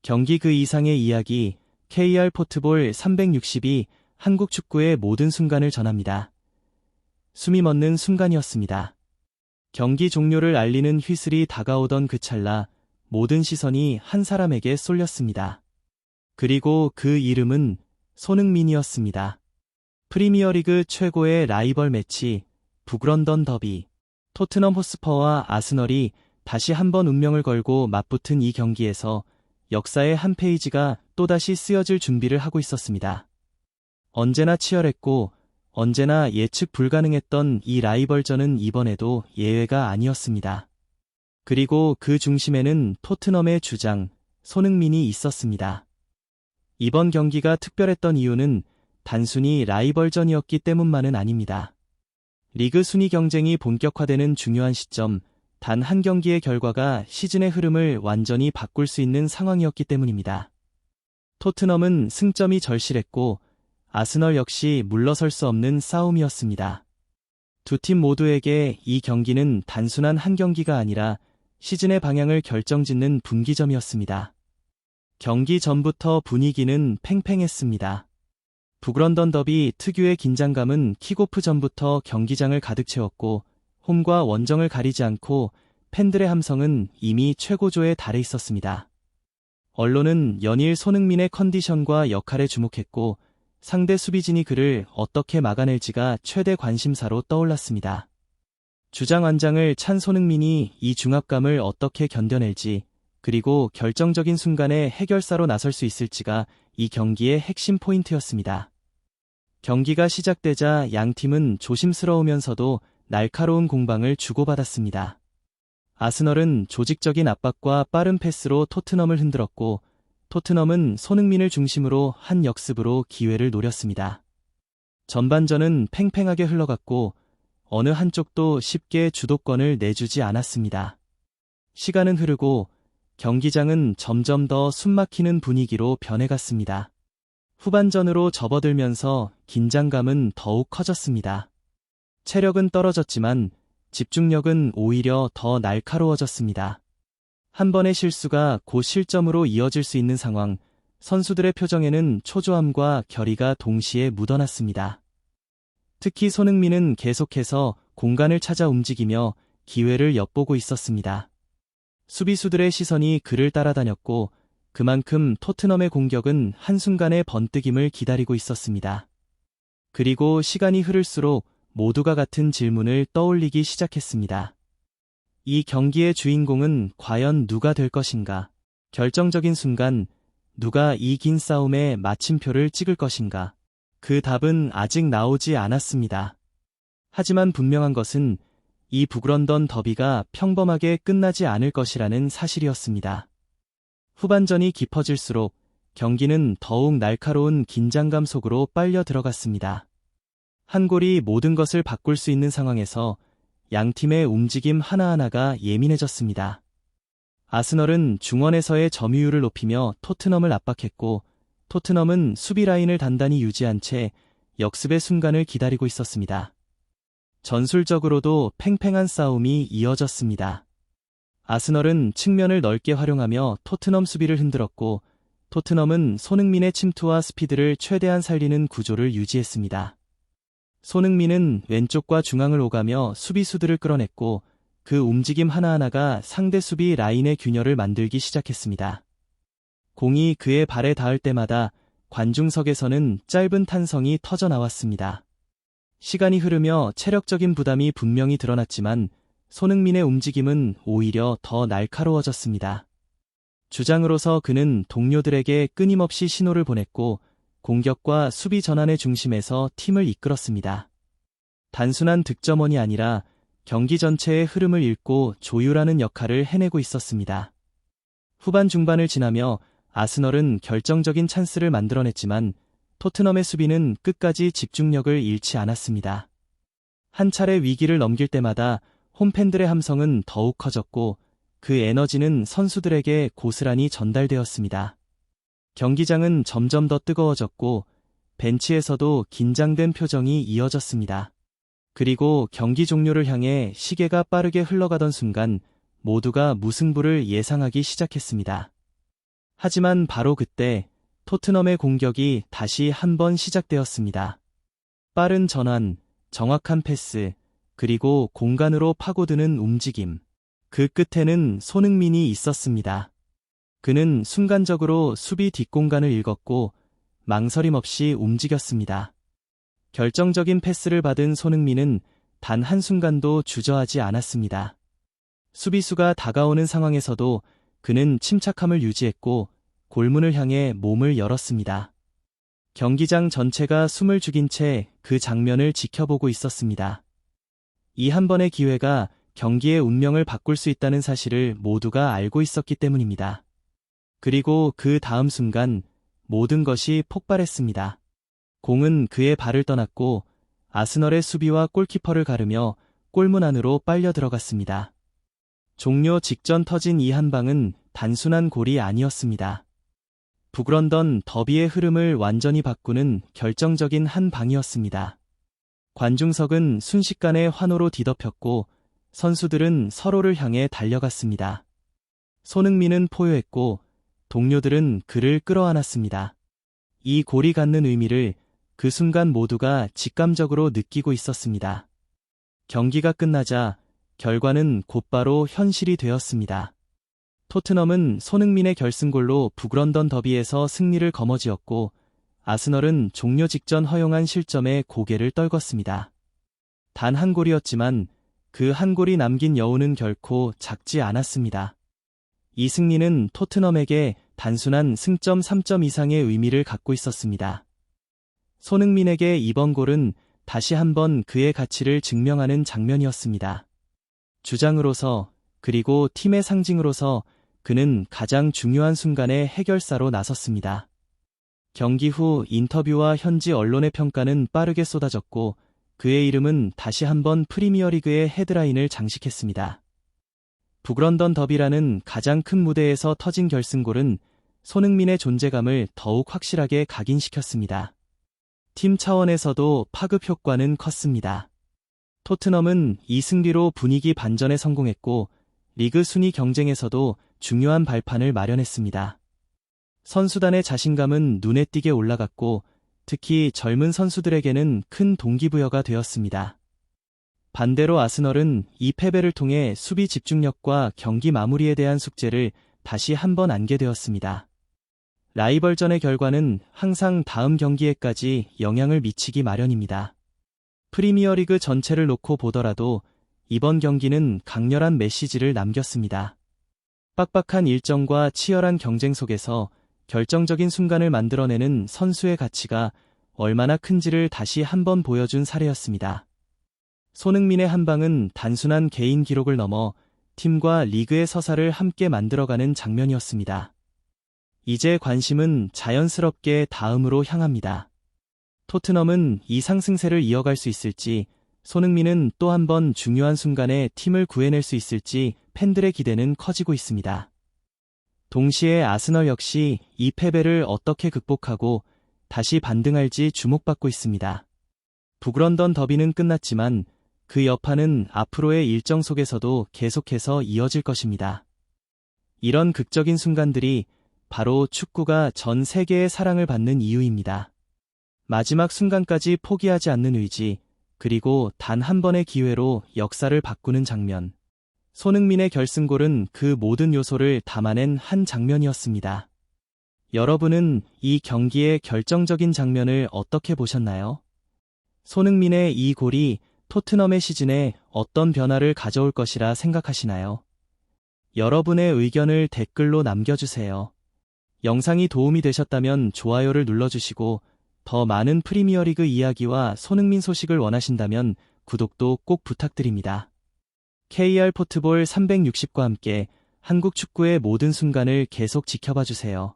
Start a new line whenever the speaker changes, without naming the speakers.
경기 그 이상의 이야기, KR 포트볼 360이 한국 축구의 모든 순간을 전합니다. 숨이 멎는 순간이었습니다. 경기 종료를 알리는 휘슬이 다가오던 그 찰나 모든 시선이 한 사람에게 쏠렸습니다. 그리고 그 이름은 손흥민이었습니다. 프리미어리그 최고의 라이벌 매치, 북런던 더비. 토트넘 호스퍼와 아스널이 다시 한번 운명을 걸고 맞붙은 이 경기에서 역사의 한 페이지가 또다시 쓰여질 준비를 하고 있었습니다. 언제나 치열했고 언제나 예측 불가능했던 이 라이벌전은 이번에도 예외가 아니었습니다. 그리고 그 중심에는 토트넘의 주장, 손흥민이 있었습니다. 이번 경기가 특별했던 이유는 단순히 라이벌전이었기 때문만은 아닙니다. 리그 순위 경쟁이 본격화되는 중요한 시점, 단 한 경기의 결과가 시즌의 흐름을 완전히 바꿀 수 있는 상황이었기 때문입니다. 토트넘은 승점이 절실했고 아스널 역시 물러설 수 없는 싸움이었습니다. 두 팀 모두에게 이 경기는 단순한 한 경기가 아니라 시즌의 방향을 결정짓는 분기점이었습니다. 경기 전부터 분위기는 팽팽했습니다. 북런던 더비 특유의 긴장감은 킥오프 전부터 경기장을 가득 채웠고 홈과 원정을 가리지 않고 팬들의 함성은 이미 최고조에 달해 있었습니다. 언론은 연일 손흥민의 컨디션과 역할에 주목했고 상대 수비진이 그를 어떻게 막아낼지가 최대 관심사로 떠올랐습니다. 주장 완장을 찬 손흥민이 이 중압감을 어떻게 견뎌낼지, 그리고 결정적인 순간에 해결사로 나설 수 있을지가 이 경기의 핵심 포인트였습니다. 경기가 시작되자 양 팀은 조심스러우면서도 날카로운 공방을 주고받았습니다. 아스널은 조직적인 압박과 빠른 패스로 토트넘을 흔들었고 토트넘은 손흥민을 중심으로 한 역습으로 기회를 노렸습니다. 전반전은 팽팽하게 흘러갔고 어느 한쪽도 쉽게 주도권을 내주지 않았습니다. 시간은 흐르고 경기장은 점점 더 숨막히는 분위기로 변해갔습니다. 후반전으로 접어들면서 긴장감은 더욱 커졌습니다. 체력은 떨어졌지만 집중력은 오히려 더 날카로워졌습니다. 한 번의 실수가 곧 실점으로 이어질 수 있는 상황, 선수들의 표정에는 초조함과 결의가 동시에 묻어났습니다. 특히 손흥민은 계속해서 공간을 찾아 움직이며 기회를 엿보고 있었습니다. 수비수들의 시선이 그를 따라다녔고 그만큼 토트넘의 공격은 한순간의 번뜩임을 기다리고 있었습니다. 그리고 시간이 흐를수록 모두가 같은 질문을 떠올리기 시작했습니다. 이 경기의 주인공은 과연 누가 될 것인가? 결정적인 순간 누가 이 긴 싸움에 마침표를 찍을 것인가? 그 답은 아직 나오지 않았습니다. 하지만 분명한 것은 이 북런던 더비가 평범하게 끝나지 않을 것이라는 사실이었습니다. 후반전이 깊어질수록 경기는 더욱 날카로운 긴장감 속으로 빨려 들어갔습니다. 한 골이 모든 것을 바꿀 수 있는 상황에서 양 팀의 움직임 하나하나가 예민해졌습니다. 아스널은 중원에서의 점유율을 높이며 토트넘을 압박했고 토트넘은 수비 라인을 단단히 유지한 채 역습의 순간을 기다리고 있었습니다. 전술적으로도 팽팽한 싸움이 이어졌습니다. 아스널은 측면을 넓게 활용하며 토트넘 수비를 흔들었고 토트넘은 손흥민의 침투와 스피드를 최대한 살리는 구조를 유지했습니다. 손흥민은 왼쪽과 중앙을 오가며 수비수들을 끌어냈고 그 움직임 하나하나가 상대 수비 라인의 균열을 만들기 시작했습니다. 공이 그의 발에 닿을 때마다 관중석에서는 짧은 탄성이 터져나왔습니다. 시간이 흐르며 체력적인 부담이 분명히 드러났지만 손흥민의 움직임은 오히려 더 날카로워졌습니다. 주장으로서 그는 동료들에게 끊임없이 신호를 보냈고 공격과 수비 전환의 중심에서 팀을 이끌었습니다. 단순한 득점원이 아니라 경기 전체의 흐름을 읽고 조율하는 역할을 해내고 있었습니다. 후반 중반을 지나며 아스널은 결정적인 찬스를 만들어냈지만 토트넘의 수비는 끝까지 집중력을 잃지 않았습니다. 한 차례 위기를 넘길 때마다 홈팬들의 함성은 더욱 커졌고 그 에너지는 선수들에게 고스란히 전달되었습니다. 경기장은 점점 더 뜨거워졌고 벤치에서도 긴장된 표정이 이어졌습니다. 그리고 경기 종료를 향해 시계가 빠르게 흘러가던 순간 모두가 무승부를 예상하기 시작했습니다. 하지만 바로 그때 토트넘의 공격이 다시 한번 시작되었습니다. 빠른 전환, 정확한 패스, 그리고 공간으로 파고드는 움직임. 그 끝에는 손흥민이 있었습니다. 그는 순간적으로 수비 뒷공간을 읽었고 망설임 없이 움직였습니다. 결정적인 패스를 받은 손흥민은 단 한순간도 주저하지 않았습니다. 수비수가 다가오는 상황에서도 그는 침착함을 유지했고 골문을 향해 몸을 열었습니다. 경기장 전체가 숨을 죽인 채 그 장면을 지켜보고 있었습니다. 이 한 번의 기회가 경기의 운명을 바꿀 수 있다는 사실을 모두가 알고 있었기 때문입니다. 그리고 그 다음 순간 모든 것이 폭발했습니다. 공은 그의 발을 떠났고 아스널의 수비와 골키퍼를 가르며 골문 안으로 빨려 들어갔습니다. 종료 직전 터진 이 한 방은 단순한 골이 아니었습니다. 북런던 더비의 흐름을 완전히 바꾸는 결정적인 한 방이었습니다. 관중석은 순식간에 환호로 뒤덮였고 선수들은 서로를 향해 달려갔습니다. 손흥민은 포효했고 동료들은 그를 끌어안았습니다. 이 골이 갖는 의미를 그 순간 모두가 직감적으로 느끼고 있었습니다. 경기가 끝나자 결과는 곧바로 현실이 되었습니다. 토트넘은 손흥민의 결승골로 북런던 더비에서 승리를 거머쥐었고 아스널은 종료 직전 허용한 실점에 고개를 떨궜습니다. 단 한 골이었지만 그 한 골이 남긴 여운은 결코 작지 않았습니다. 이 승리는 토트넘에게 단순한 승점 3점 이상의 의미를 갖고 있었습니다. 손흥민에게 이번 골은 다시 한번 그의 가치를 증명하는 장면이었습니다. 주장으로서 그리고 팀의 상징으로서 그는 가장 중요한 순간에 해결사로 나섰습니다. 경기 후 인터뷰와 현지 언론의 평가는 빠르게 쏟아졌고 그의 이름은 다시 한번 프리미어리그의 헤드라인을 장식했습니다. 북런던 더비라는 가장 큰 무대에서 터진 결승골은 손흥민의 존재감을 더욱 확실하게 각인시켰습니다. 팀 차원에서도 파급 효과는 컸습니다. 토트넘은 이 승리로 분위기 반전에 성공했고 리그 순위 경쟁에서도 중요한 발판을 마련했습니다. 선수단의 자신감은 눈에 띄게 올라갔고 특히 젊은 선수들에게는 큰 동기부여가 되었습니다. 반대로 아스널은 이 패배를 통해 수비 집중력과 경기 마무리에 대한 숙제를 다시 한번 안게 되었습니다. 라이벌전의 결과는 항상 다음 경기에까지 영향을 미치기 마련입니다. 프리미어리그 전체를 놓고 보더라도 이번 경기는 강렬한 메시지를 남겼습니다. 빡빡한 일정과 치열한 경쟁 속에서 결정적인 순간을 만들어내는 선수의 가치가 얼마나 큰지를 다시 한번 보여준 사례였습니다. 손흥민의 한 방은 단순한 개인 기록을 넘어 팀과 리그의 서사를 함께 만들어가는 장면이었습니다. 이제 관심은 자연스럽게 다음으로 향합니다. 토트넘은 이 상승세를 이어갈 수 있을지, 손흥민은 또 한 번 중요한 순간에 팀을 구해낼 수 있을지 팬들의 기대는 커지고 있습니다. 동시에 아스널 역시 이 패배를 어떻게 극복하고 다시 반등할지 주목받고 있습니다. 북런던 더비는 끝났지만 그 여파는 앞으로의 일정 속에서도 계속해서 이어질 것입니다. 이런 극적인 순간들이 바로 축구가 전 세계의 사랑을 받는 이유입니다. 마지막 순간까지 포기하지 않는 의지, 그리고 단 한 번의 기회로 역사를 바꾸는 장면. 손흥민의 결승골은 그 모든 요소를 담아낸 한 장면이었습니다. 여러분은 이 경기의 결정적인 장면을 어떻게 보셨나요? 손흥민의 이 골이 토트넘의 시즌에 어떤 변화를 가져올 것이라 생각하시나요? 여러분의 의견을 댓글로 남겨주세요. 영상이 도움이 되셨다면 좋아요를 눌러주시고 더 많은 프리미어리그 이야기와 손흥민 소식을 원하신다면 구독도 꼭 부탁드립니다. KR 포트볼 360과 함께 한국 축구의 모든 순간을 계속 지켜봐 주세요.